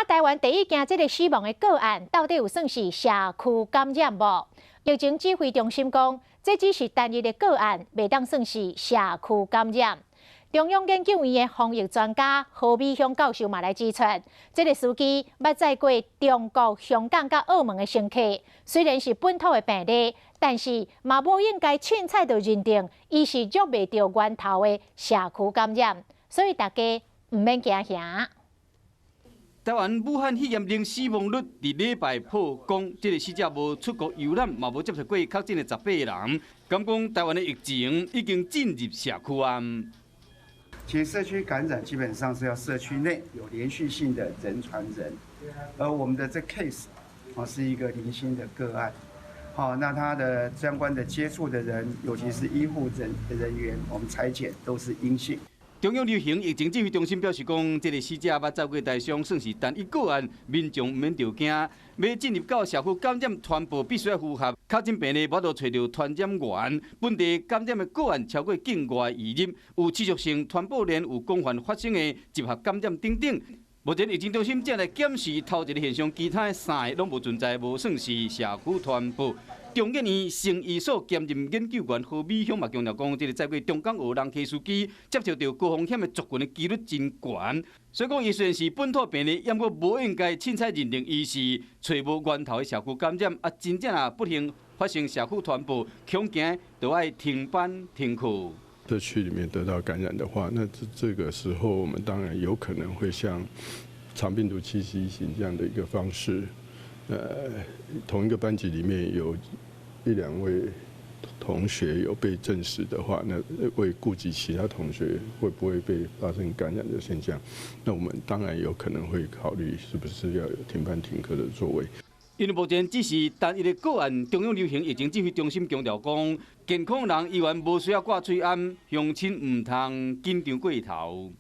台湾第一件这个死亡的个案，到底有算是社区感染无？疫情指挥中心讲，这只是单一的个案，未当算是社区感染。中央研究院的防疫专家何美香教授嘛来指出，这个司机捌载过中国、香港甲澳门的乘客，虽然是本土的病例，但是嘛无应该凊彩就认定伊是捉袂到源头的社区感染，所以大家唔免惊吓。台湾武汉肺炎零死亡率伫礼拜破公，这个死者无出国游览，嘛无接触过确诊的18人。敢讲台湾的疫情已经进入社区啊。其实社区感染基本上是要社区内有连续性的人传人，而我们的这 case 是一个零星的个案。好，那他的相关的接触的人，尤其是医护人员，我们采检都是阴性。中央流行疫情指挥中心表示讲，这个死者捌走过台商，算是单一个案，民众唔免着惊。要进入到社区感染传播，必须要符合确诊病例，无得找到传染源。本地感染的个案超过境外移入，有持续性传播链有广泛发生的集合感染等等。目前疫情中心正来检视头一个现象，其他的3个拢无存在，无算是社区传播。中研院成医所兼任研究员何美香嘛强调讲，这个在过中港澳人客司机接触到高风险的族群的几率真悬，所以讲伊虽然是本土病例，也无无应该凊彩认定伊是找无源头的社区感染，真正不幸发生社区传播，恐惊就要停班停课。社区里面得到感染的话，那这个时候我们当然有可能会像肠病毒栖息型这样的一个方式。同一个班级里面有1、2位同学有被证实的话，那为顾及其他同学会不会被发生感染的现象，那我们当然有可能会考虑是不是要有停班停课的作为。因为目前只是单一的个案，中央流行疫情指挥中心强调讲，健康人依然无需要挂嘴安，乡亲唔通紧张过头。